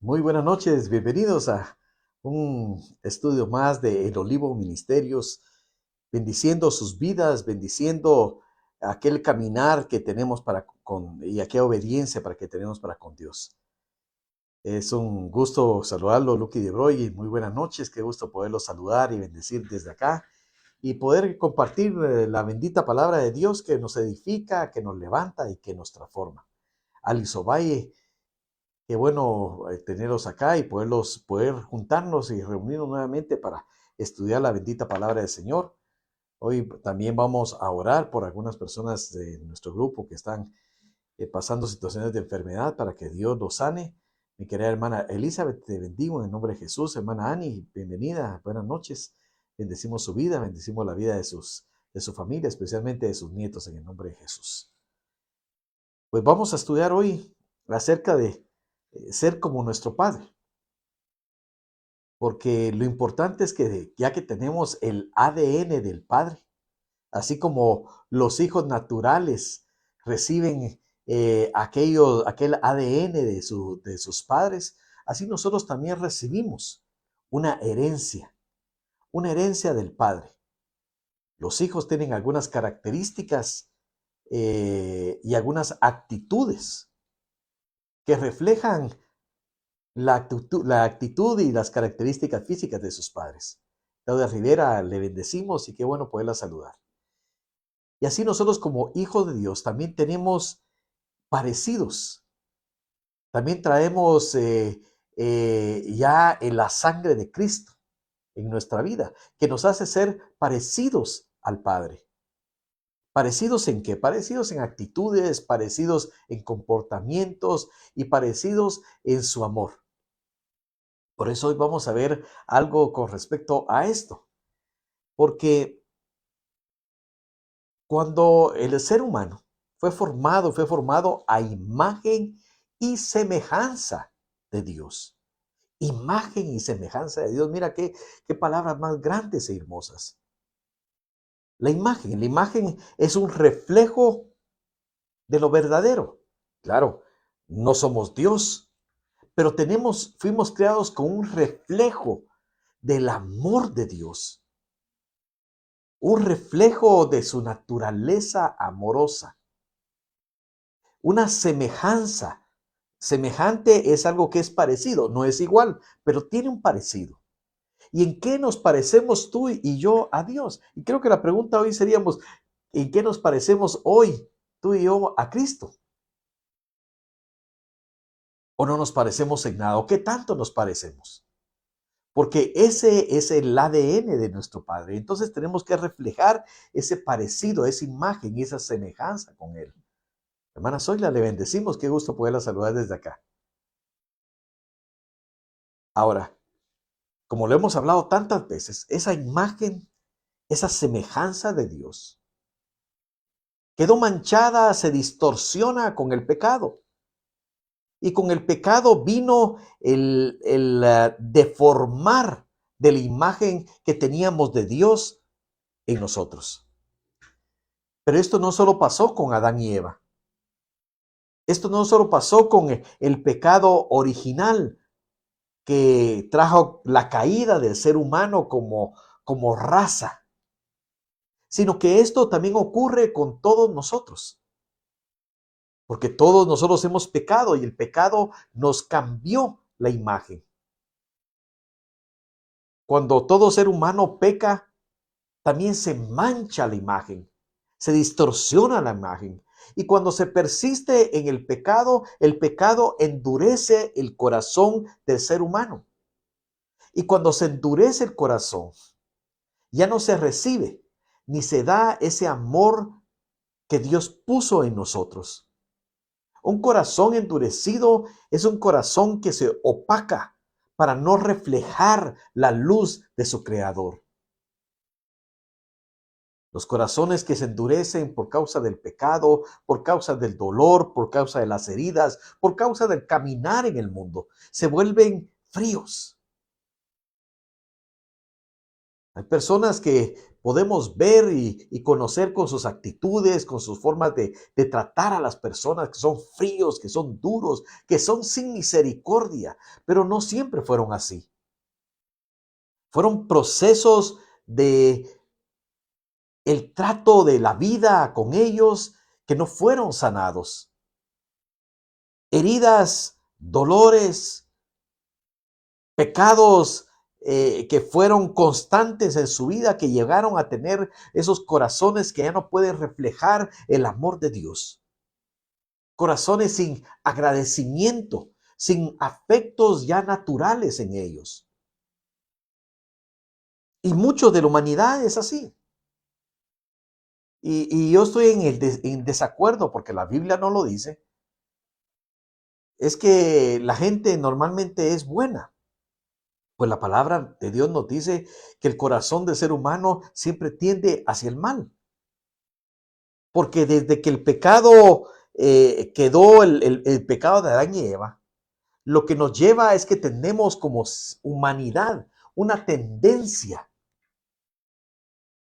Muy buenas noches, bienvenidos a un estudio más de El Olivo Ministerios, bendiciendo sus vidas, bendiciendo aquel caminar que tenemos y aquella obediencia para que tenemos para con Dios. Es un gusto saludarlo, Lucky de Broy, y muy buenas noches, qué gusto poderlo saludar y bendecir desde acá y poder compartir la bendita palabra de Dios que nos edifica, que nos levanta y que nos transforma. Alice Ovalle, qué bueno tenerlos acá y poder juntarnos y reunirnos nuevamente para estudiar la bendita palabra del Señor. Hoy también vamos a orar por algunas personas de nuestro grupo que están pasando situaciones de enfermedad para que Dios los sane. Mi querida hermana Elizabeth, te bendigo en el nombre de Jesús. Hermana Ani, bienvenida, buenas noches. Bendecimos su vida, bendecimos la vida de su familia, especialmente de sus nietos en el nombre de Jesús. Pues vamos a estudiar hoy acerca de ser como nuestro Padre, porque lo importante es que ya que tenemos el ADN del Padre, así como los hijos naturales reciben aquel ADN de sus padres, así nosotros también recibimos una herencia del Padre. Los hijos tienen algunas características y algunas actitudes que reflejan la actitud y las características físicas de sus padres. Claudia Rivera, le bendecimos y qué bueno poderla saludar. Y así nosotros como hijos de Dios también tenemos parecidos. También traemos ya en la sangre de Cristo en nuestra vida, que nos hace ser parecidos al Padre. ¿Parecidos en qué? Parecidos en actitudes, parecidos en comportamientos y parecidos en su amor. Por eso hoy vamos a ver algo con respecto a esto, porque cuando el ser humano fue formado a imagen y semejanza de Dios. Imagen y semejanza de Dios. Mira qué palabras más grandes y hermosas. La imagen es un reflejo de lo verdadero. Claro, no somos Dios, pero fuimos creados con un reflejo del amor de Dios, un reflejo de su naturaleza amorosa, una semejanza. Semejante es algo que es parecido, no es igual, pero tiene un parecido. ¿Y en qué nos parecemos tú y yo a Dios? Y creo que la pregunta hoy seríamos, ¿en qué nos parecemos hoy tú y yo a Cristo? ¿O no nos parecemos en nada? ¿O qué tanto nos parecemos? Porque ese es el ADN de nuestro Padre. Entonces tenemos que reflejar ese parecido, esa imagen y esa semejanza con Él. Hermana Zoila, le bendecimos. Qué gusto poderla saludar desde acá. Ahora, como lo hemos hablado tantas veces, esa imagen, esa semejanza de Dios, quedó manchada, se distorsiona con el pecado. Y con el pecado vino el deformar de la imagen que teníamos de Dios en nosotros. Pero esto no solo pasó con Adán y Eva. Esto no solo pasó con el pecado original que trajo la caída del ser humano como raza, sino que esto también ocurre con todos nosotros. Porque todos nosotros hemos pecado y el pecado nos cambió la imagen. Cuando todo ser humano peca, también se mancha la imagen, se distorsiona la imagen. Y cuando se persiste en el pecado endurece el corazón del ser humano. Y cuando se endurece el corazón, ya no se recibe ni se da ese amor que Dios puso en nosotros. Un corazón endurecido es un corazón que se opaca para no reflejar la luz de su creador. Los corazones que se endurecen por causa del pecado, por causa del dolor, por causa de las heridas, por causa del caminar en el mundo, se vuelven fríos. Hay personas que podemos ver y conocer con sus actitudes, con sus formas de tratar a las personas, que son fríos, que son duros, que son sin misericordia, pero no siempre fueron así. Fueron procesos de el trato de la vida con ellos que no fueron sanados. Heridas, dolores, pecados que fueron constantes en su vida, que llegaron a tener esos corazones que ya no pueden reflejar el amor de Dios. Corazones sin agradecimiento, sin afectos ya naturales en ellos. Y mucho de la humanidad es así. Y yo estoy en desacuerdo porque la Biblia no lo dice. Es que la gente normalmente es buena. Pues la palabra de Dios nos dice que el corazón del ser humano siempre tiende hacia el mal. Porque desde que el pecado quedó el pecado de Adán y Eva, lo que nos lleva es que tenemos como humanidad una tendencia.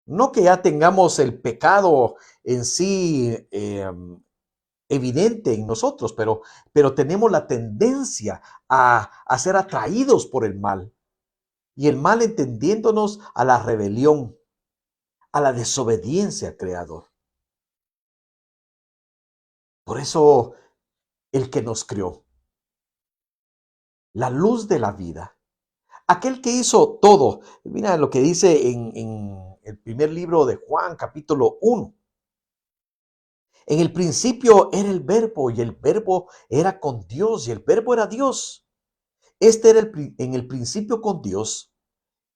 No que ya tengamos el pecado en sí evidente en nosotros, pero tenemos la tendencia a ser atraídos por el mal. Y el mal entendiéndonos a la rebelión, a la desobediencia al Creador. Por eso el que nos crió, la luz de la vida, aquel que hizo todo. Mira lo que dice en el primer libro de Juan, capítulo 1. En el principio era el verbo y el verbo era con Dios y el verbo era Dios. Este era en el principio con Dios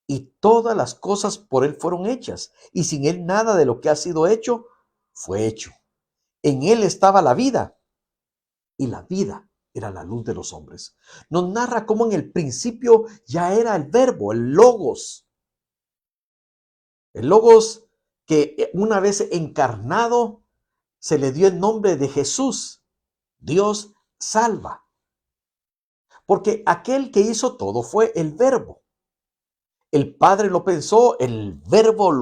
y todas las cosas por él fueron hechas y sin él nada de lo que ha sido hecho fue hecho. En él estaba la vida y la vida era la luz de los hombres. Nos narra cómo en el principio ya era el verbo, el logos. El logos que una vez encarnado se le dio el nombre de Jesús. Dios salva. Porque aquel que hizo todo fue el verbo. El Padre lo pensó, el verbo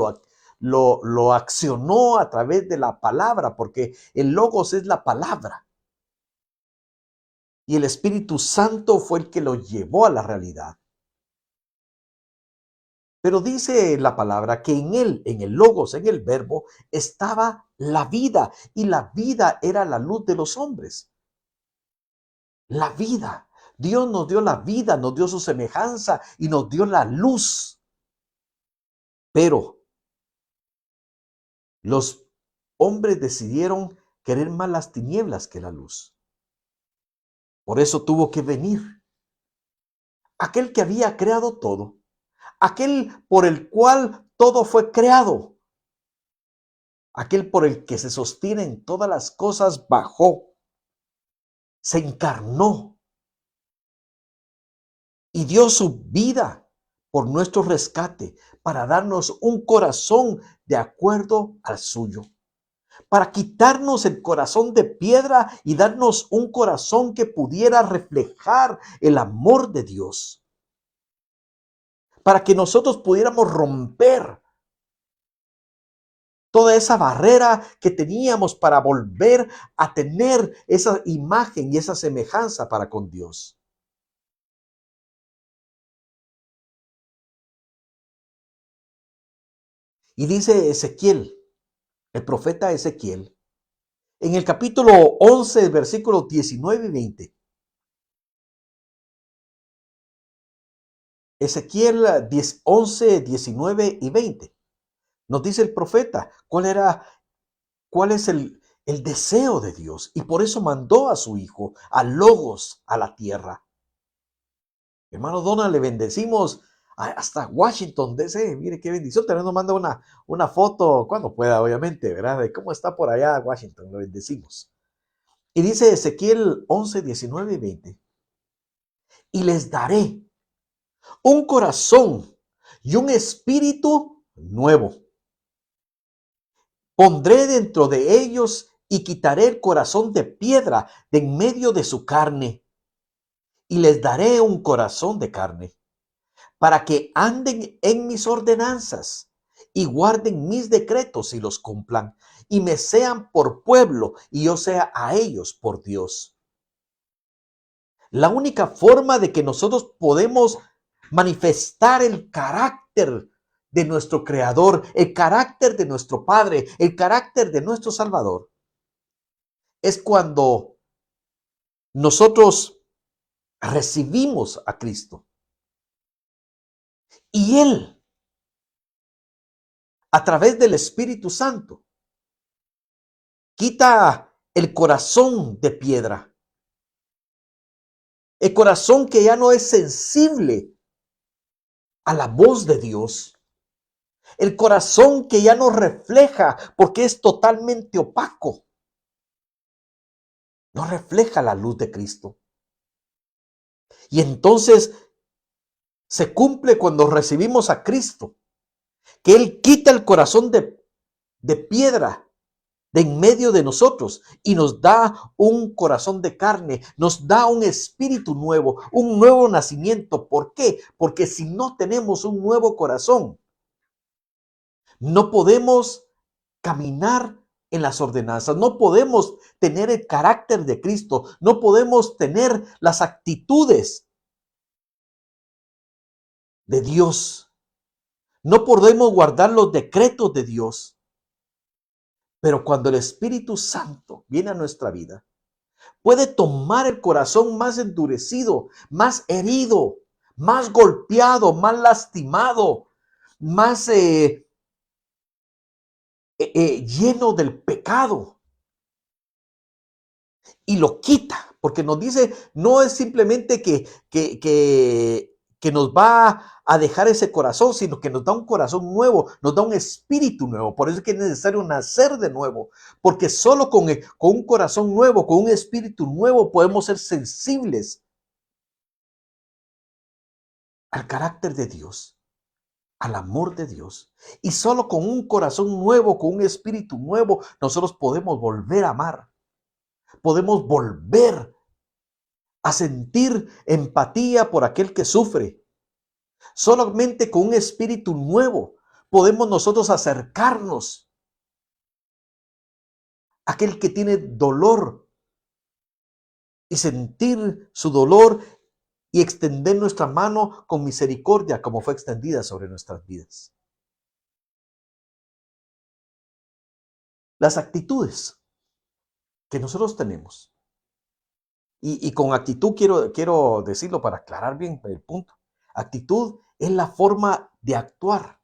lo accionó a través de la palabra, porque el logos es la palabra. Y el Espíritu Santo fue el que lo llevó a la realidad. Pero dice la palabra que en él, en el logos, en el verbo, estaba la vida. Y la vida era la luz de los hombres. La vida. Dios nos dio la vida, nos dio su semejanza y nos dio la luz. Pero los hombres decidieron querer más las tinieblas que la luz. Por eso tuvo que venir aquel que había creado todo, aquel por el cual todo fue creado, aquel por el que se sostienen todas las cosas, bajó, se encarnó y dio su vida por nuestro rescate para darnos un corazón de acuerdo al suyo, para quitarnos el corazón de piedra y darnos un corazón que pudiera reflejar el amor de Dios, para que nosotros pudiéramos romper toda esa barrera que teníamos para volver a tener esa imagen y esa semejanza para con Dios. Y dice Ezequiel, el profeta Ezequiel, en el capítulo 11, versículos 19 y 20. Ezequiel 10, 11, 19 y 20. Nos dice el profeta cuál es el deseo de Dios. Y por eso mandó a su hijo, a Logos, a la tierra. Hermano Donald, le bendecimos hasta Washington DC. Mire qué bendición. También nos manda una foto, cuando pueda, obviamente, ¿verdad? De cómo está por allá Washington. Lo bendecimos. Y dice Ezequiel 11, 19 y 20. Y les daré un corazón y un espíritu nuevo. Pondré dentro de ellos y quitaré el corazón de piedra de en medio de su carne. Y les daré un corazón de carne para que anden en mis ordenanzas y guarden mis decretos y los cumplan, y me sean por pueblo y yo sea a ellos por Dios. La única forma de que nosotros podemos manifestar el carácter de nuestro Creador, el carácter de nuestro Padre, el carácter de nuestro Salvador, es cuando nosotros recibimos a Cristo. Y Él, a través del Espíritu Santo, quita el corazón de piedra. El corazón que ya no es sensible a la voz de Dios. El corazón que ya no refleja porque es totalmente opaco. No refleja la luz de Cristo. Y entonces se cumple cuando recibimos a Cristo, que Él quita el corazón de piedra de en medio de nosotros y nos da un corazón de carne, nos da un espíritu nuevo, un nuevo nacimiento. ¿Por qué? Porque si no tenemos un nuevo corazón, no podemos caminar en las ordenanzas, no podemos tener el carácter de Cristo, no podemos tener las actitudes de Dios, no podemos guardar los decretos de Dios. Pero cuando el Espíritu Santo viene a nuestra vida, puede tomar el corazón más endurecido, más herido, más golpeado, más lastimado, más lleno del pecado, y lo quita, porque nos dice, no es simplemente que nos va a dejar ese corazón, sino que nos da un corazón nuevo, nos da un espíritu nuevo. Por eso es que es necesario nacer de nuevo, porque solo con un corazón nuevo, con un espíritu nuevo, podemos ser sensibles al carácter de Dios, al amor de Dios. Y solo con un corazón nuevo, con un espíritu nuevo, nosotros podemos volver a amar. Podemos volver a sentir empatía por aquel que sufre. Solamente con un espíritu nuevo podemos nosotros acercarnos a aquel que tiene dolor y sentir su dolor y extender nuestra mano con misericordia como fue extendida sobre nuestras vidas. Las actitudes que nosotros tenemos, y con actitud quiero decirlo para aclarar bien el punto. Actitud es la forma de actuar.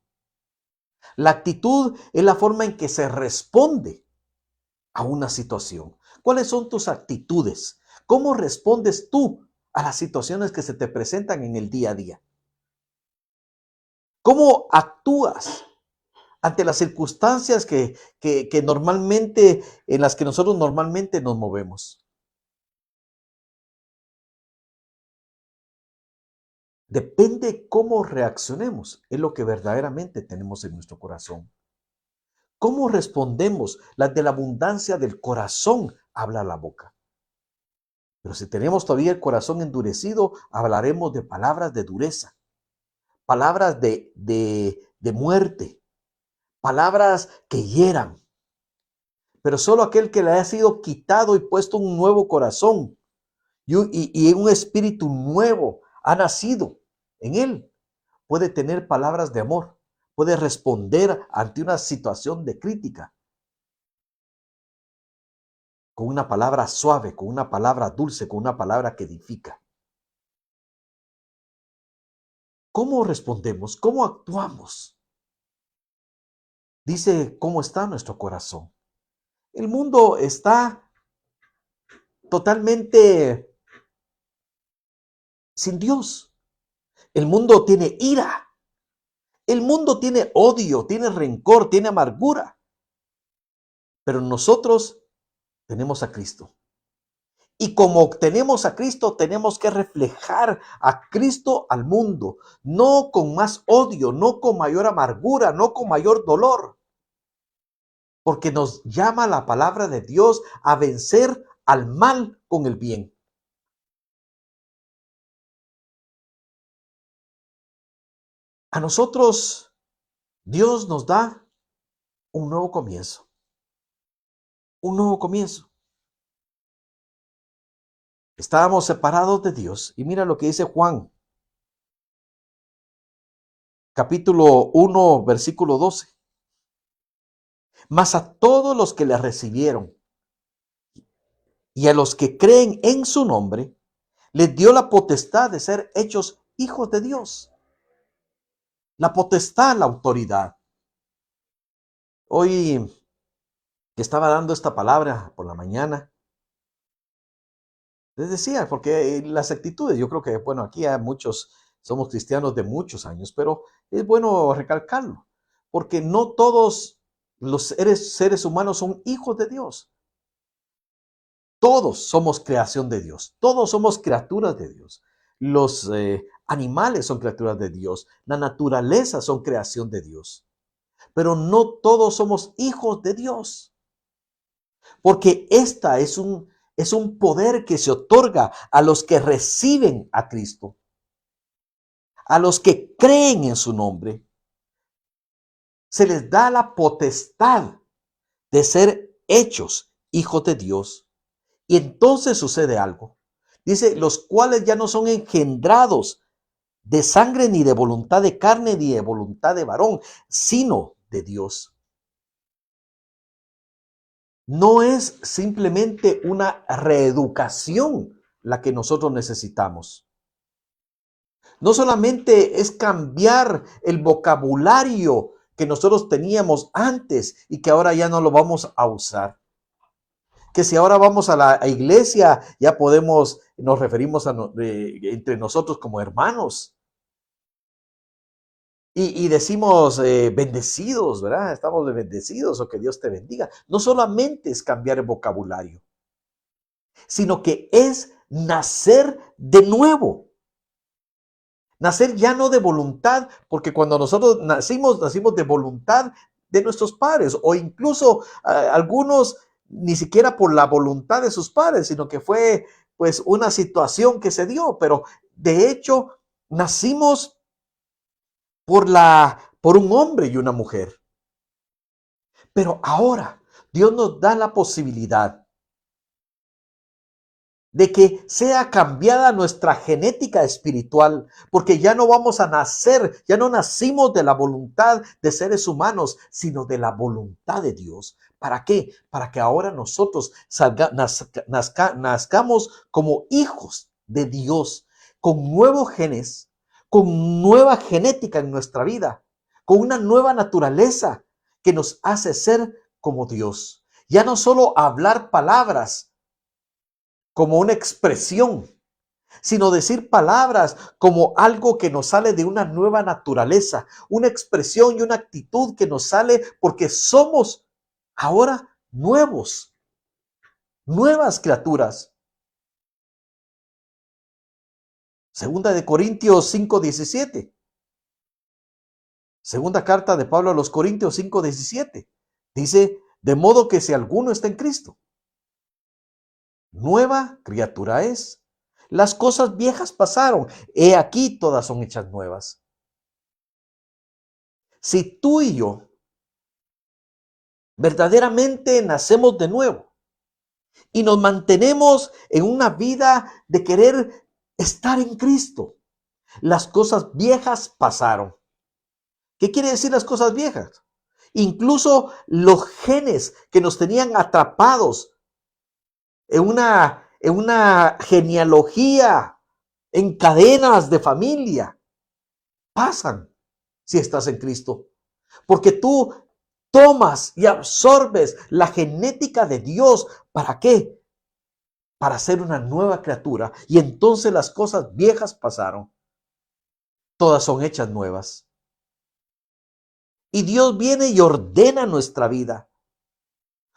La actitud es la forma en que se responde a una situación. ¿Cuáles son tus actitudes? ¿Cómo respondes tú a las situaciones que se te presentan en el día a día? ¿Cómo actúas ante las circunstancias que normalmente, en las que nosotros normalmente nos movemos? Depende cómo reaccionemos, es lo que verdaderamente tenemos en nuestro corazón. ¿Cómo respondemos? De la abundancia del corazón habla la boca. Pero si tenemos todavía el corazón endurecido, hablaremos de palabras de dureza, palabras de muerte, palabras que hieran. Pero solo aquel que le haya sido quitado y puesto un nuevo corazón y un espíritu nuevo ha nacido en él, puede tener palabras de amor, puede responder ante una situación de crítica con una palabra suave, con una palabra dulce, con una palabra que edifica. ¿Cómo respondemos? ¿Cómo actuamos? Dice cómo está nuestro corazón. El mundo está totalmente sin Dios. El mundo tiene ira. El mundo tiene odio, tiene rencor, tiene amargura. Pero nosotros tenemos a Cristo. Y como tenemos a Cristo, tenemos que reflejar a Cristo al mundo, no con más odio, no con mayor amargura, no con mayor dolor, porque nos llama la palabra de Dios a vencer al mal con el bien. A nosotros Dios nos da un nuevo comienzo, un nuevo comienzo. Estábamos separados de Dios y mira lo que dice Juan, capítulo 1, versículo 12. Mas a todos los que le recibieron y a los que creen en su nombre, les dio la potestad de ser hechos hijos de Dios. La potestad, la autoridad. Hoy que estaba dando esta palabra por la mañana, les decía, porque las actitudes, yo creo que, bueno, aquí hay muchos, somos cristianos de muchos años, pero es bueno recalcarlo, porque no todos los seres humanos son hijos de Dios. Todos somos creación de Dios, todos somos criaturas de Dios. Los animales son criaturas de Dios, la naturaleza son creación de Dios, pero no todos somos hijos de Dios, porque esta es un poder que se otorga a los que reciben a Cristo, a los que creen en su nombre. Se les da la potestad de ser hechos hijos de Dios. Y entonces sucede algo. Dice, los cuales ya no son engendrados de sangre, ni de voluntad de carne, ni de voluntad de varón, sino de Dios. No es simplemente una reeducación la que nosotros necesitamos. No solamente es cambiar el vocabulario que nosotros teníamos antes y que ahora ya no lo vamos a usar. Que si ahora vamos a la iglesia, ya podemos, nos referimos entre nosotros como hermanos. Y decimos bendecidos, ¿verdad? Estamos bendecidos o que Dios te bendiga. No solamente es cambiar el vocabulario, sino que es nacer de nuevo. Nacer ya no de voluntad, porque cuando nosotros nacimos de voluntad de nuestros padres, o incluso algunos ni siquiera por la voluntad de sus padres, sino que fue pues una situación que se dio, pero de hecho nacimos por un hombre y una mujer. Pero ahora Dios nos da la posibilidad de que sea cambiada nuestra genética espiritual, porque ya no vamos a nacer, ya no nacimos de la voluntad de seres humanos, sino de la voluntad de Dios. ¿Para qué? Para que ahora nosotros nazcamos como hijos de Dios, con nuevos genes, con nueva genética en nuestra vida, con una nueva naturaleza que nos hace ser como Dios. Ya no solo hablar palabras, como una expresión, sino decir palabras como algo que nos sale de una nueva naturaleza, una expresión y una actitud que nos sale porque somos ahora nuevos, nuevas criaturas. Segunda de Corintios 5:17. Segunda carta de Pablo a los Corintios 5:17. Dice, de modo que si alguno está en Cristo, nueva criatura es. Las cosas viejas pasaron, he aquí todas son hechas nuevas. Si tú y yo verdaderamente nacemos de nuevo y nos mantenemos en una vida de querer estar en Cristo, las cosas viejas pasaron. ¿Qué quiere decir las cosas viejas? Incluso los genes que nos tenían atrapados en una genealogía, en cadenas de familia, pasan si estás en Cristo. Porque tú tomas y absorbes la genética de Dios. ¿Para qué? Para ser una nueva criatura. Y entonces las cosas viejas pasaron. Todas son hechas nuevas. Y Dios viene y ordena nuestra vida.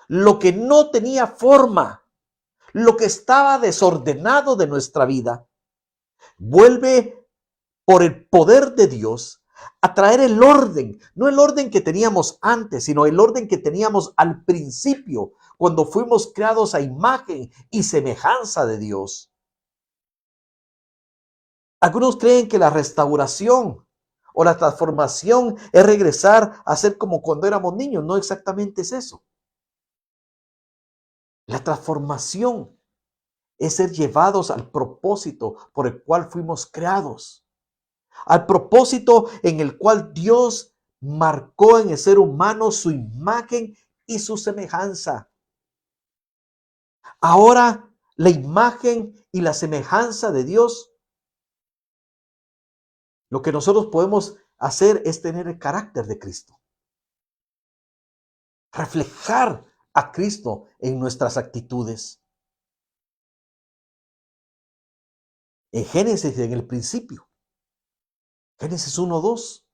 Lo que no tenía forma, lo que estaba desordenado de nuestra vida, vuelve por el poder de Dios a traer el orden, no el orden que teníamos antes, sino el orden que teníamos al principio, cuando fuimos creados a imagen y semejanza de Dios. Algunos creen que la restauración O la transformación es regresar a ser como cuando éramos niños. No exactamente es eso. La transformación es ser llevados al propósito por el cual fuimos creados. Al propósito en el cual Dios marcó en el ser humano su imagen y su semejanza. Ahora, la imagen y la semejanza de Dios, lo que nosotros podemos hacer es tener el carácter de Cristo. Reflejar a Cristo en nuestras actitudes. En Génesis, en el principio, Génesis 1:2,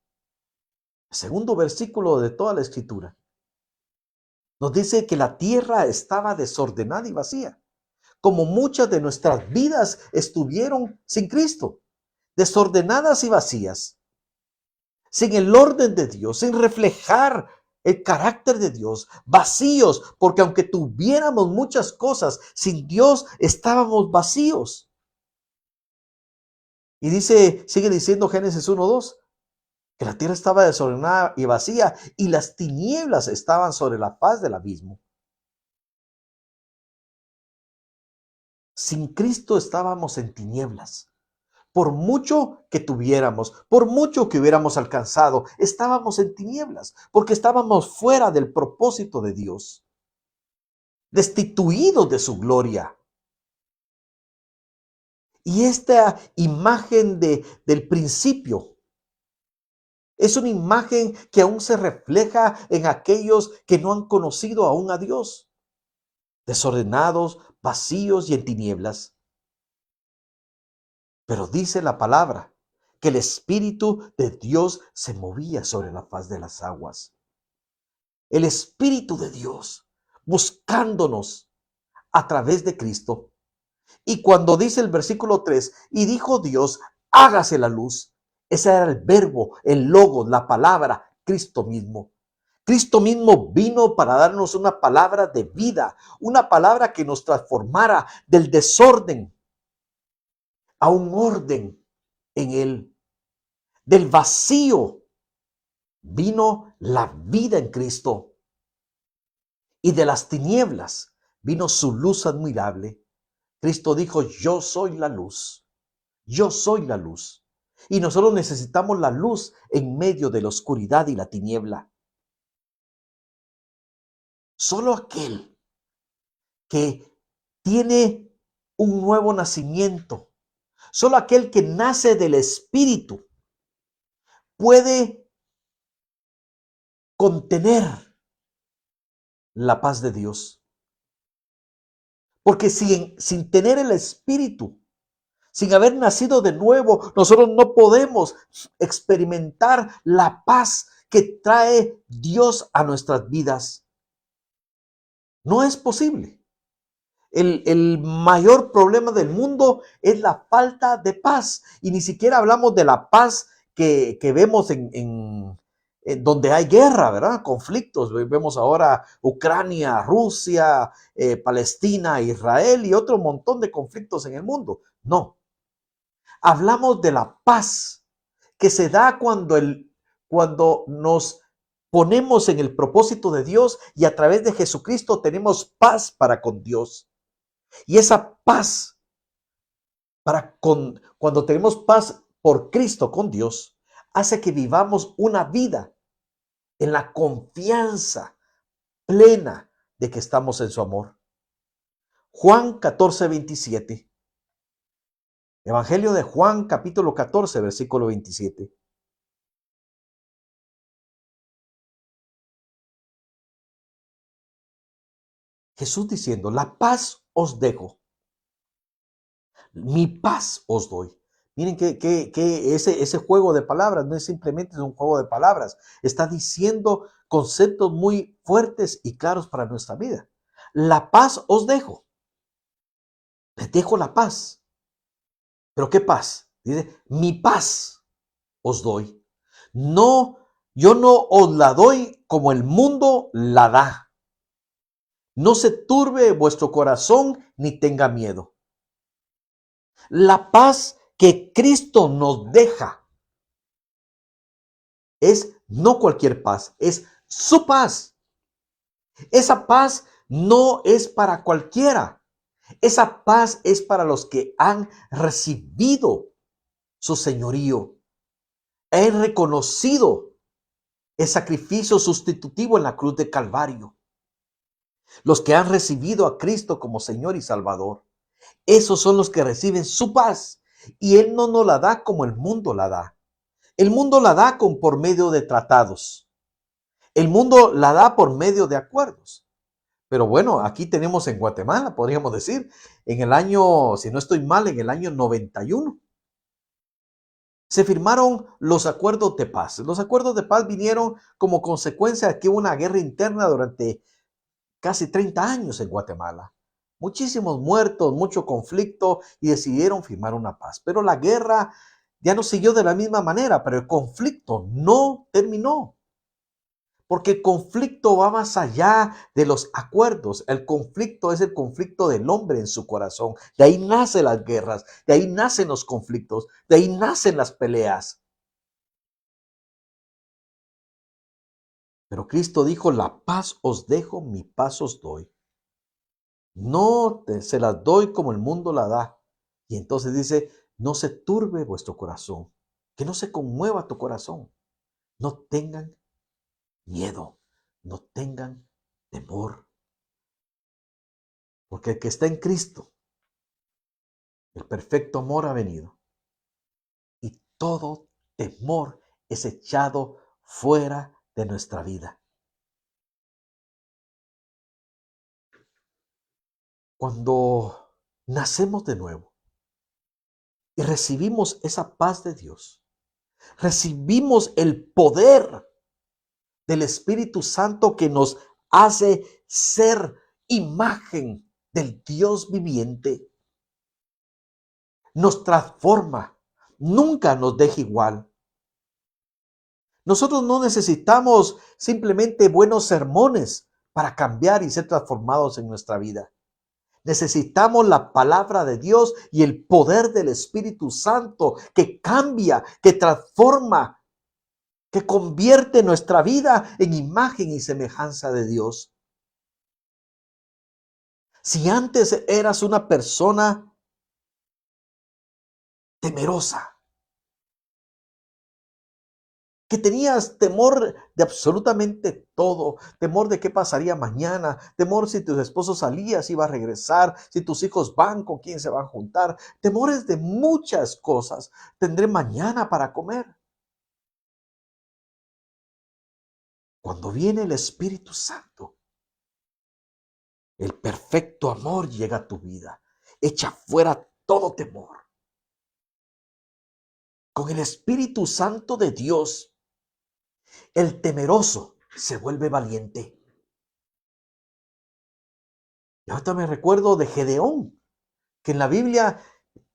el segundo versículo de toda la escritura, nos dice que la tierra estaba desordenada y vacía, como muchas de nuestras vidas estuvieron sin Cristo, desordenadas y vacías, sin el orden de Dios, sin reflejar el carácter de Dios, vacíos, porque aunque tuviéramos muchas cosas, sin Dios estábamos vacíos. Y sigue diciendo Génesis 1:2, que la tierra estaba desordenada y vacía y las tinieblas estaban sobre la faz del abismo. Sin Cristo estábamos en tinieblas. Por mucho que tuviéramos, por mucho que hubiéramos alcanzado, estábamos en tinieblas, porque estábamos fuera del propósito de Dios, destituidos de su gloria. Y esta imagen del principio es una imagen que aún se refleja en aquellos que no han conocido aún a Dios, desordenados, vacíos y en tinieblas. Pero dice la palabra que el Espíritu de Dios se movía sobre la faz de las aguas. El Espíritu de Dios buscándonos a través de Cristo. Y cuando dice el versículo 3, y dijo Dios, hágase la luz. Ese era el verbo, el logos, la palabra, Cristo mismo. Cristo mismo vino para darnos una palabra de vida, una palabra que nos transformara del desorden a un orden en Él. Del vacío vino la vida en Cristo. Y de las tinieblas vino su luz admirable. Cristo dijo, yo soy la luz. Yo soy la luz. Y nosotros necesitamos la luz en medio de la oscuridad y la tiniebla. Solo aquel que tiene un nuevo nacimiento, solo aquel que nace del Espíritu, puede contener la paz de Dios. Porque sin tener el Espíritu, sin haber nacido de nuevo, nosotros no podemos experimentar la paz que trae Dios a nuestras vidas. No es posible. El mayor problema del mundo es la falta de paz. Y ni siquiera hablamos de la paz que vemos en donde hay guerra, ¿verdad? Conflictos. Vemos ahora Ucrania, Rusia, Palestina, Israel y otro montón de conflictos en el mundo. No. Hablamos de la paz que se da cuando nos ponemos en el propósito de Dios y a través de Jesucristo tenemos paz para con Dios. Y esa paz cuando tenemos paz por Cristo con Dios, hace que vivamos una vida en la confianza plena de que estamos en su amor. Juan 14:27. Evangelio de Juan, capítulo 14, versículo 27. Jesús diciendo, la paz os dejo, mi paz os doy. Miren que ese juego de palabras no es simplemente un juego de palabras, está diciendo conceptos muy fuertes y claros para nuestra vida. La paz os dejo, les dejo la paz. ¿Pero qué paz? Dice, mi paz os doy. No, yo no os la doy como el mundo la da. No se turbe vuestro corazón ni tenga miedo. La paz que Cristo nos deja es no cualquier paz, es su paz. Esa paz no es para cualquiera. Esa paz es para los que han recibido su señorío, han reconocido el sacrificio sustitutivo en la cruz de Calvario. Los que han recibido a Cristo como Señor y Salvador. Esos son los que reciben su paz. Y Él no nos la da como el mundo la da. El mundo la da por medio de tratados. El mundo la da por medio de acuerdos. Pero bueno, aquí tenemos en Guatemala, podríamos decir, en el año, si no estoy mal, en el año 91, se firmaron los acuerdos de paz. Los acuerdos de paz vinieron como consecuencia de que hubo una guerra interna durante casi 30 años en Guatemala. Muchísimos muertos, mucho conflicto y decidieron firmar una paz. Pero la guerra ya no siguió de la misma manera, pero el conflicto no terminó. Porque el conflicto va más allá de los acuerdos. El conflicto es el conflicto del hombre en su corazón. De ahí nacen las guerras, de ahí nacen los conflictos, de ahí nacen las peleas. Pero Cristo dijo, la paz os dejo, mi paz os doy. No se las doy como el mundo la da. Y entonces dice, no se turbe vuestro corazón, que no se conmueva tu corazón. No tengan miedo, no tengan temor. Porque el que está en Cristo, el perfecto amor ha venido. Y todo temor es echado fuera de nuestra vida. Cuando nacemos de nuevo y recibimos esa paz de Dios, recibimos el poder del Espíritu Santo que nos hace ser imagen del Dios viviente. Nos transforma, nunca nos deja igual. Nosotros no necesitamos simplemente buenos sermones para cambiar y ser transformados en nuestra vida. Necesitamos la palabra de Dios y el poder del Espíritu Santo que cambia, que transforma, que convierte nuestra vida en imagen y semejanza de Dios. Si antes eras una persona temerosa, que tenías temor de absolutamente todo, temor de qué pasaría mañana, temor si tu esposo salía, si iba a regresar, si tus hijos van, con quién se van a juntar, temores de muchas cosas. ¿Tendré mañana para comer? Cuando viene el Espíritu Santo, el perfecto amor llega a tu vida, echa fuera todo temor. Con el Espíritu Santo de Dios, el temeroso se vuelve valiente. Y ahorita me recuerdo de Gedeón, que en la Biblia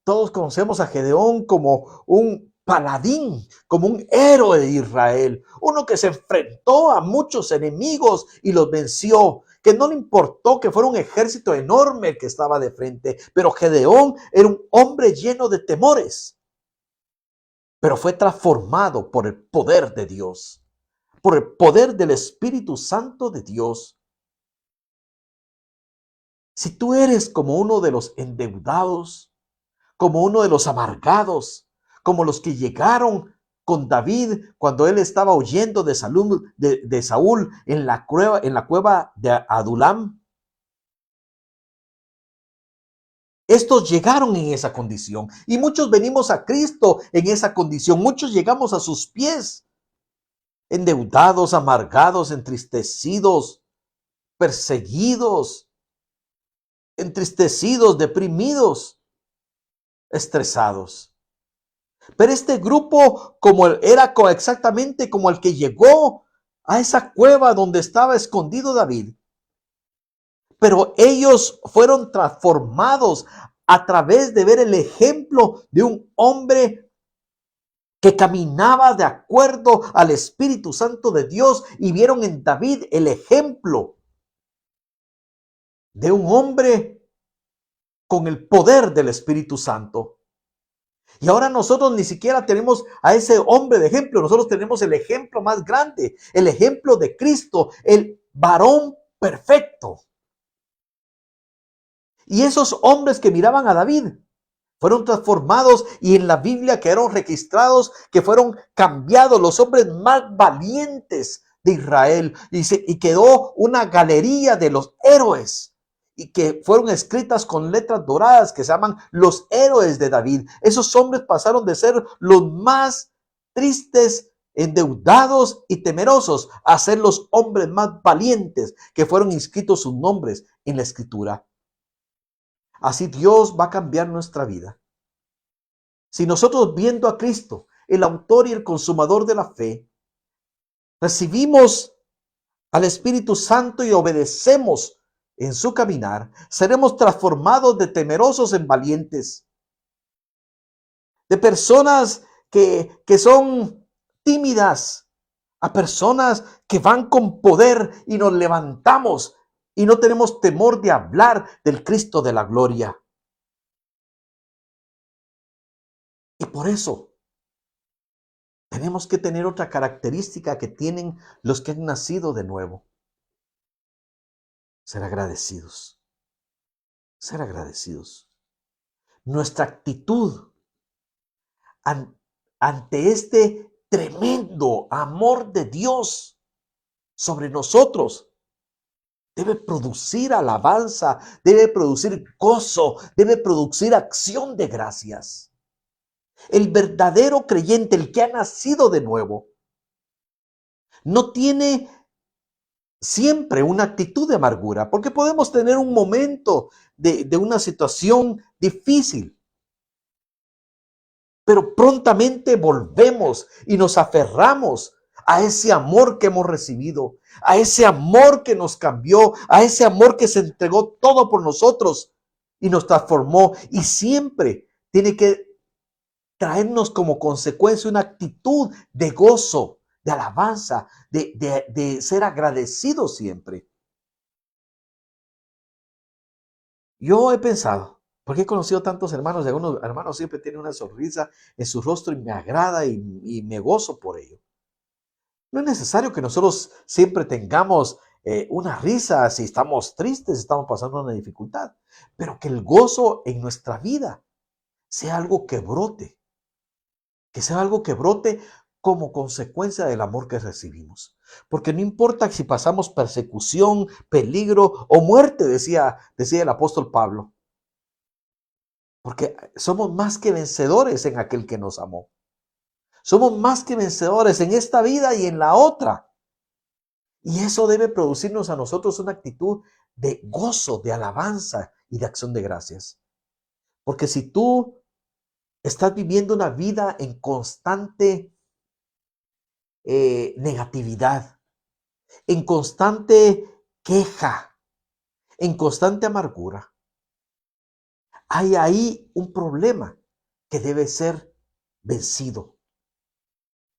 todos conocemos a Gedeón como un paladín, como un héroe de Israel, uno que se enfrentó a muchos enemigos y los venció, que no le importó que fuera un ejército enorme el que estaba de frente, pero Gedeón era un hombre lleno de temores, pero fue transformado por el poder de Dios, por el poder del Espíritu Santo de Dios. Si tú eres como uno de los endeudados, como uno de los amargados, como los que llegaron con David cuando él estaba huyendo de Saúl en la cueva de Adulam. Estos llegaron en esa condición y muchos venimos a Cristo en esa condición. Muchos llegamos a sus pies, endeudados, amargados, entristecidos, perseguidos, deprimidos, estresados. Pero este grupo era exactamente como el que llegó a esa cueva donde estaba escondido David. Pero ellos fueron transformados a través de ver el ejemplo de un hombre que caminaba de acuerdo al Espíritu Santo de Dios y vieron en David el ejemplo de un hombre con el poder del Espíritu Santo. Y ahora nosotros ni siquiera tenemos a ese hombre de ejemplo, nosotros tenemos el ejemplo más grande, el ejemplo de Cristo, el varón perfecto. Y esos hombres que miraban a David fueron transformados y en la Biblia quedaron registrados que fueron cambiados los hombres más valientes de Israel. Y quedó una galería de los héroes y que fueron escritas con letras doradas que se llaman los héroes de David. Esos hombres pasaron de ser los más tristes, endeudados y temerosos a ser los hombres más valientes que fueron inscritos sus nombres en la escritura. Así Dios va a cambiar nuestra vida. Si nosotros, viendo a Cristo, el autor y el consumador de la fe, recibimos al Espíritu Santo y obedecemos en su caminar, seremos transformados de temerosos en valientes, de personas que son tímidas, a personas que van con poder y nos levantamos y no tenemos temor de hablar del Cristo de la gloria. Y por eso tenemos que tener otra característica que tienen los que han nacido de nuevo. Ser agradecidos. Ser agradecidos. Nuestra actitud ante este tremendo amor de Dios sobre nosotros debe producir alabanza, debe producir gozo, debe producir acción de gracias. El verdadero creyente, el que ha nacido de nuevo, no tiene siempre una actitud de amargura, porque podemos tener un momento de una situación difícil, pero prontamente volvemos y nos aferramos a ese amor que hemos recibido, a ese amor que nos cambió, a ese amor que se entregó todo por nosotros y nos transformó. Y siempre tiene que traernos como consecuencia una actitud de gozo, de alabanza, de ser agradecidos siempre. Yo he pensado, porque he conocido tantos hermanos, y algunos hermanos siempre tienen una sonrisa en su rostro y me agrada y me gozo por ello. No es necesario que nosotros siempre tengamos una risa si estamos tristes, estamos pasando una dificultad, pero que el gozo en nuestra vida sea algo que sea algo que brote como consecuencia del amor que recibimos. Porque no importa si pasamos persecución, peligro o muerte, decía el apóstol Pablo. Porque somos más que vencedores en aquel que nos amó. Somos más que vencedores en esta vida y en la otra. Y eso debe producirnos a nosotros una actitud de gozo, de alabanza y de acción de gracias. Porque si tú estás viviendo una vida en constante negatividad, en constante queja, en constante amargura, hay ahí un problema que debe ser vencido,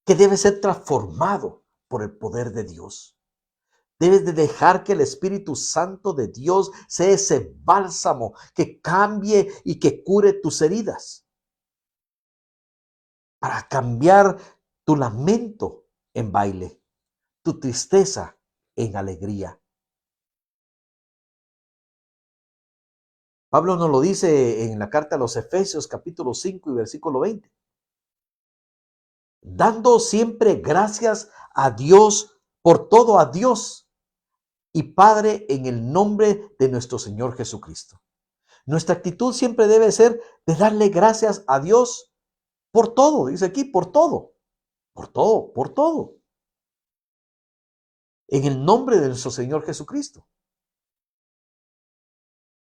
que debe ser transformado por el poder de Dios. Debes de dejar que el Espíritu Santo de Dios sea ese bálsamo que cambie y que cure tus heridas, para cambiar tu lamento en baile, tu tristeza en alegría. Pablo nos lo dice en la carta a los Efesios capítulo 5 y versículo 20. Dando siempre gracias a Dios por todo, a Dios y Padre, en el nombre de nuestro Señor Jesucristo. Nuestra actitud siempre debe ser de darle gracias a Dios por todo, dice aquí, por todo, por todo, por todo. En el nombre de nuestro Señor Jesucristo.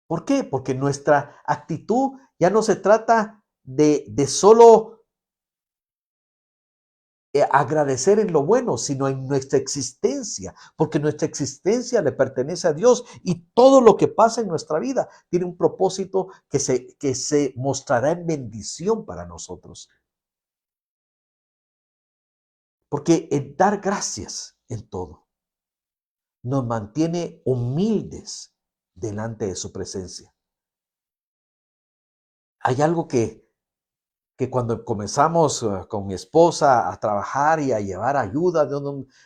¿Por qué? Porque nuestra actitud ya no se trata de solo agradecer en lo bueno, sino en nuestra existencia, porque nuestra existencia le pertenece a Dios y todo lo que pasa en nuestra vida tiene un propósito que se mostrará en bendición para nosotros. Porque el dar gracias en todo nos mantiene humildes delante de su presencia. Hay algo que que cuando comenzamos con mi esposa a trabajar y a llevar ayuda, Dios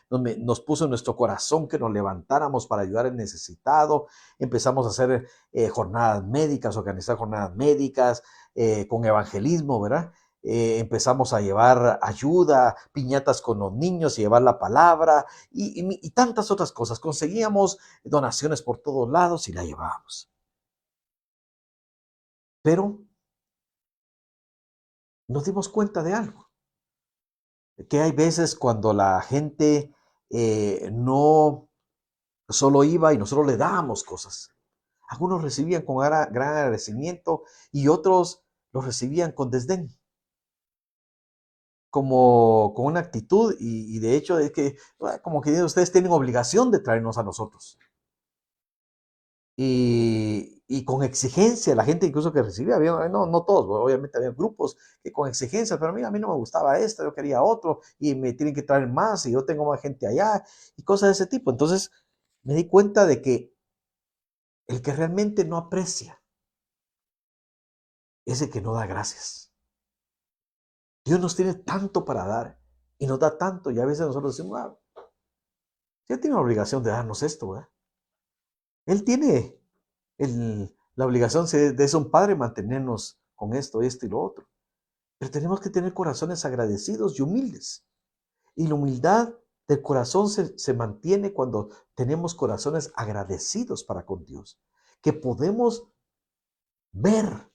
nos puso en nuestro corazón que nos levantáramos para ayudar al necesitado. Empezamos a hacer jornadas médicas, organizar jornadas médicas con evangelismo, ¿verdad? Empezamos a llevar ayuda, piñatas con los niños, y llevar la palabra y tantas otras cosas. Conseguíamos donaciones por todos lados y la llevábamos. Pero nos dimos cuenta de algo, que hay veces cuando la gente no solo iba y nosotros le dábamos cosas. Algunos recibían con gran agradecimiento y otros los recibían con desdén, como con una actitud y de hecho es que como que ustedes tienen obligación de traernos a nosotros. Y con exigencia, la gente incluso que recibía, no todos, obviamente había grupos que con exigencia, pero a mí no me gustaba esto, yo quería otro, y me tienen que traer más, y yo tengo más gente allá, y cosas de ese tipo. Entonces me di cuenta de que el que realmente no aprecia es el que no da gracias. Dios nos tiene tanto para dar, y nos da tanto, y a veces nosotros decimos, Dios tiene la obligación de darnos esto, ¿verdad? Él tiene la obligación de ser un padre mantenernos con esto y lo otro. Pero tenemos que tener corazones agradecidos y humildes. Y la humildad del corazón se mantiene cuando tenemos corazones agradecidos para con Dios. Que podemos ver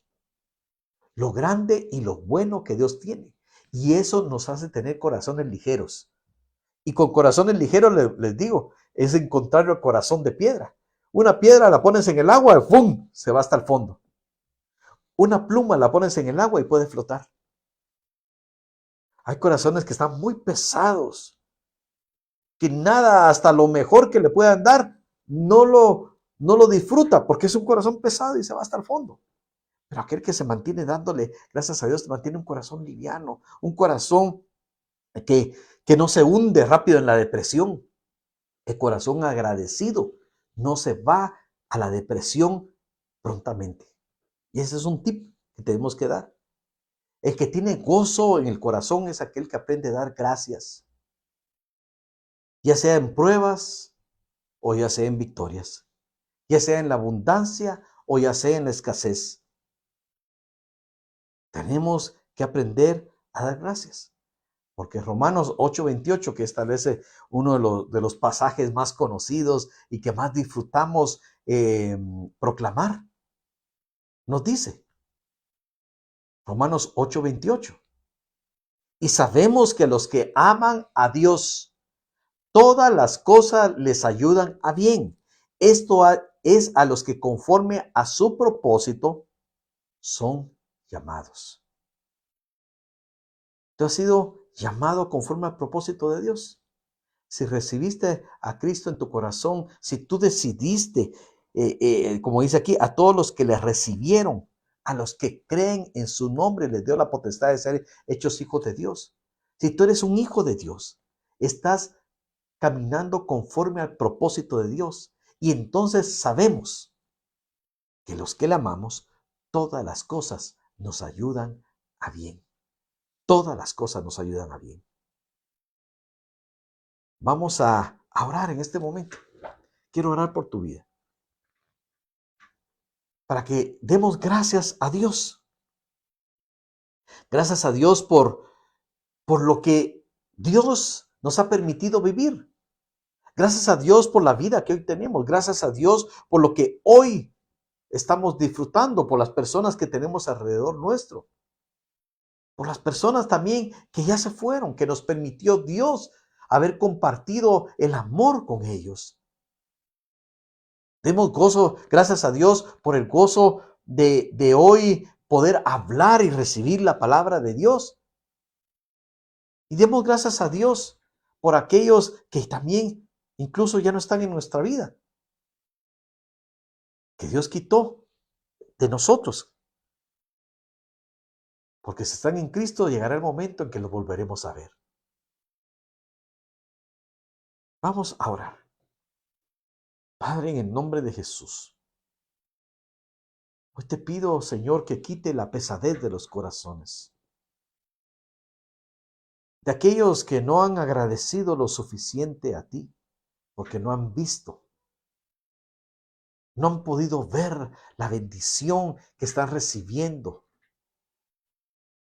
lo grande y lo bueno que Dios tiene. Y eso nos hace tener corazones ligeros. Y con corazones ligeros les digo, es en contrario al corazón de piedra. Una piedra la pones en el agua y ¡pum! Se va hasta el fondo. Una pluma la pones en el agua y puede flotar. Hay corazones que están muy pesados, que nada, hasta lo mejor que le puedan dar, no lo disfruta porque es un corazón pesado y se va hasta el fondo. Pero aquel que se mantiene dándole, gracias a Dios, mantiene un corazón liviano, un corazón que no se hunde rápido en la depresión. El corazón agradecido no se va a la depresión prontamente. Y ese es un tip que tenemos que dar. El que tiene gozo en el corazón es aquel que aprende a dar gracias, ya sea en pruebas o ya sea en victorias, ya sea en la abundancia o ya sea en la escasez. Tenemos que aprender a dar gracias, porque Romanos 8:28, que establece uno de los pasajes más conocidos y que más disfrutamos proclamar, nos dice, Romanos 8:28, y sabemos que los que aman a Dios, todas las cosas les ayudan a bien. Esto es a los que conforme a su propósito son llamados. Tú has sido llamado conforme al propósito de Dios. Si recibiste a Cristo en tu corazón, si tú decidiste, como dice aquí, a todos los que le recibieron, a los que creen en su nombre, les dio la potestad de ser hechos hijos de Dios. Si tú eres un hijo de Dios, estás caminando conforme al propósito de Dios. Y entonces sabemos que los que le amamos, todas las cosas nos ayudan a bien. Todas las cosas nos ayudan a bien. Vamos a orar en este momento. Quiero orar por tu vida, para que demos gracias a Dios. Gracias a Dios por lo que Dios nos ha permitido vivir. Gracias a Dios por la vida que hoy tenemos. Gracias a Dios por lo que hoy estamos disfrutando, por las personas que tenemos alrededor nuestro. Por las personas también que ya se fueron, que nos permitió Dios haber compartido el amor con ellos. Demos gozo, gracias a Dios, por el gozo de hoy poder hablar y recibir la palabra de Dios. Y demos gracias a Dios por aquellos que también incluso ya no están en nuestra vida, que Dios quitó de nosotros. Porque si están en Cristo, llegará el momento en que los volveremos a ver. Vamos a orar. Padre, en el nombre de Jesús, hoy te pido, Señor, que quite la pesadez de los corazones. de aquellos que no han agradecido lo suficiente a ti, porque no han visto, no han podido ver la bendición que están recibiendo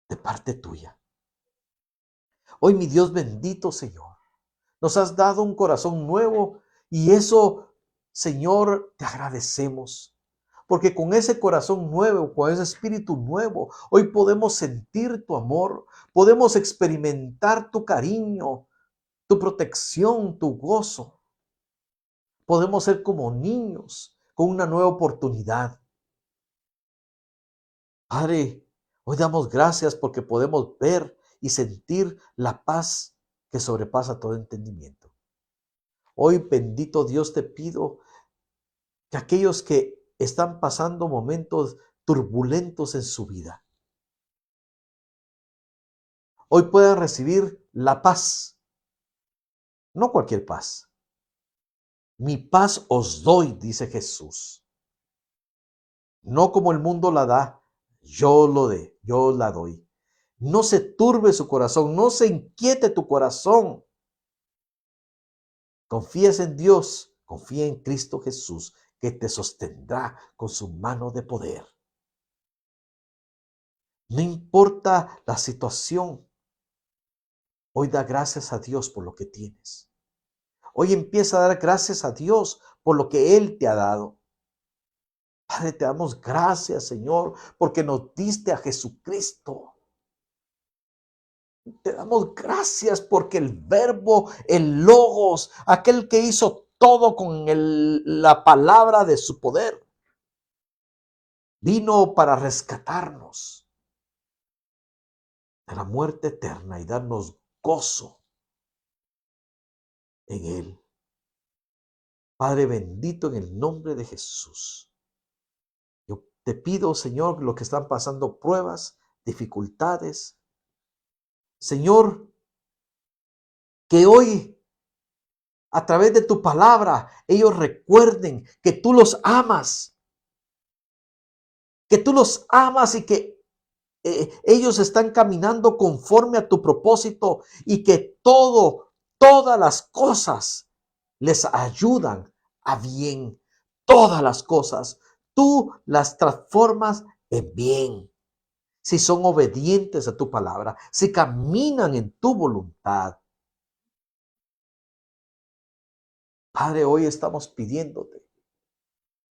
de parte tuya. Hoy, mi Dios bendito, Señor, nos has dado un corazón nuevo y eso, Señor, te agradecemos. Porque con ese corazón nuevo, con ese espíritu nuevo, hoy podemos sentir tu amor, podemos experimentar tu cariño, tu protección, tu gozo. Podemos ser como niños con una nueva oportunidad. Padre, hoy damos gracias porque podemos ver y sentir la paz que sobrepasa todo entendimiento. Hoy, bendito Dios, te pido que aquellos que están pasando momentos turbulentos en su vida, hoy puedan recibir la paz, no cualquier paz. Mi paz os doy, dice Jesús. No como el mundo la da, yo la doy. No se turbe su corazón, no se inquiete tu corazón. Confías en Dios, confía en Cristo Jesús, que te sostendrá con su mano de poder. No importa la situación, hoy da gracias a Dios por lo que tienes. Hoy empieza a dar gracias a Dios por lo que Él te ha dado. Padre, te damos gracias, Señor, porque nos diste a Jesucristo. Te damos gracias porque el verbo, el logos, aquel que hizo todo con la palabra de su poder, vino para rescatarnos de la muerte eterna y darnos gozo en Él. Padre bendito, en el nombre de Jesús, yo te pido, Señor, los que están pasando pruebas, dificultades, Señor, que hoy a través de tu palabra ellos recuerden que tú los amas, y que ellos están caminando conforme a tu propósito y que todas las cosas les ayudan a bien. Todas las cosas tú las transformas en bien. Si son obedientes a tu palabra, si caminan en tu voluntad. Padre, hoy estamos pidiéndote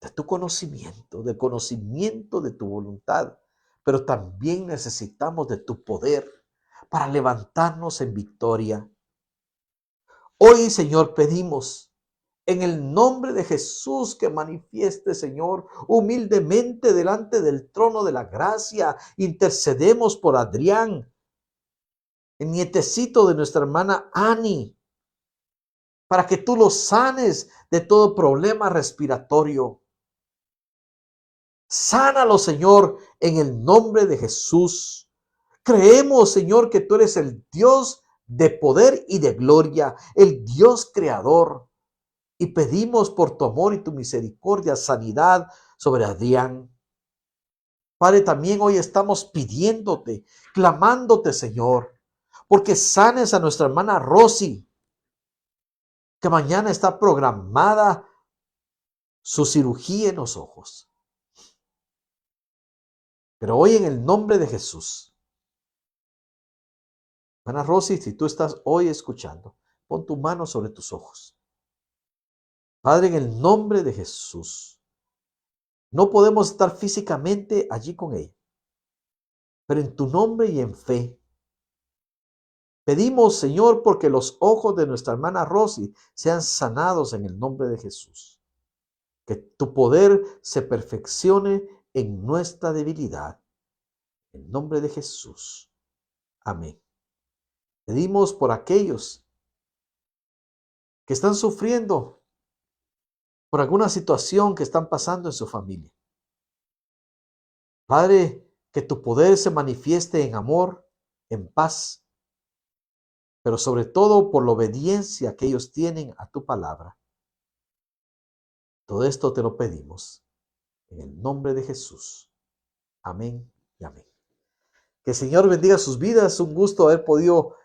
de tu conocimiento, del conocimiento de tu voluntad, pero también necesitamos de tu poder para levantarnos en victoria. Hoy, Señor, pedimos en el nombre de Jesús que manifieste, Señor, humildemente delante del trono de la gracia. Intercedemos por Adrián, el nietecito de nuestra hermana Ani, para que tú lo sanes de todo problema respiratorio. Sánalo, Señor, en el nombre de Jesús. Creemos, Señor, que tú eres el Dios de poder y de gloria, el Dios creador. Y pedimos por tu amor y tu misericordia sanidad sobre Adrián. Padre, también hoy estamos pidiéndote, clamándote, Señor, porque sanes a nuestra hermana Rosy, que mañana está programada su cirugía en los ojos. Pero hoy en el nombre de Jesús, hermana Rosy, si tú estás hoy escuchando, pon tu mano sobre tus ojos. Padre, en el nombre de Jesús, no podemos estar físicamente allí con ella, pero en tu nombre y en fe, pedimos, Señor, porque los ojos de nuestra hermana Rosy sean sanados en el nombre de Jesús. Que tu poder se perfeccione en nuestra debilidad. En nombre de Jesús. Amén. Pedimos por aquellos que están sufriendo por alguna situación que están pasando en su familia. Padre, que tu poder se manifieste en amor, en paz, pero sobre todo por la obediencia que ellos tienen a tu palabra. Todo esto te lo pedimos en el nombre de Jesús. Amén y amén. Que el Señor bendiga sus vidas. Un gusto haber podido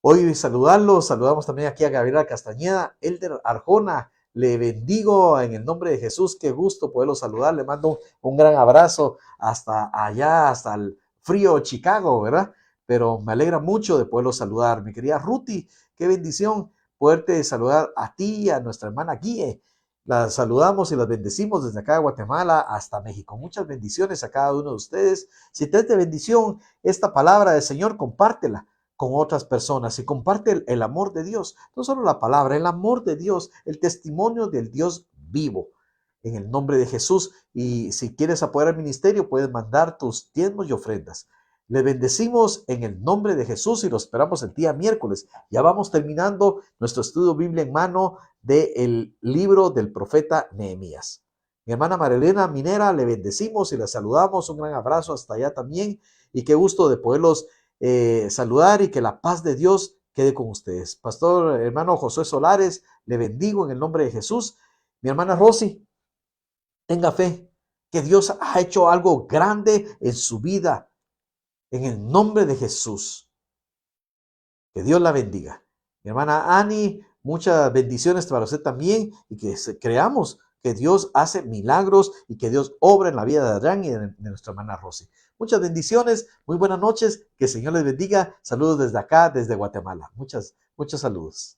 Hoy saludamos también aquí a Gabriela Castañeda, Elder Arjona. Le bendigo en el nombre de Jesús. Qué gusto poderlo saludar. Le mando un gran abrazo hasta allá, hasta el frío Chicago, ¿verdad? Pero me alegra mucho de poderlo saludar. Mi querida Ruti, qué bendición poderte saludar a ti y a nuestra hermana Guille. Las saludamos y las bendecimos desde acá de Guatemala hasta México. Muchas bendiciones a cada uno de ustedes. Si te es de bendición esta palabra del Señor, compártela con otras personas y comparte el amor de Dios. No solo la palabra, el amor de Dios, el testimonio del Dios vivo. En el nombre de Jesús. Y si quieres apoyar al ministerio, puedes mandar tus diezmos y ofrendas. Le bendecimos en el nombre de Jesús y lo esperamos el día miércoles. Ya vamos terminando nuestro estudio Biblia en mano del libro del profeta Nehemías. Mi hermana Marilena Minera, le bendecimos y la saludamos. Un gran abrazo hasta allá también. Y qué gusto de poderlos saludar y que la paz de Dios quede con ustedes. Pastor hermano Josué Solares, le bendigo en el nombre de Jesús. Mi hermana Rosy, tenga fe que Dios ha hecho algo grande en su vida. En el nombre de Jesús. Que Dios la bendiga. Mi hermana Ani, muchas bendiciones para usted también y que creamos que Dios hace milagros y que Dios obra en la vida de Adrián y de nuestra hermana Rosy. Muchas bendiciones, muy buenas noches, que el Señor les bendiga. Saludos desde acá, desde Guatemala. Muchos saludos.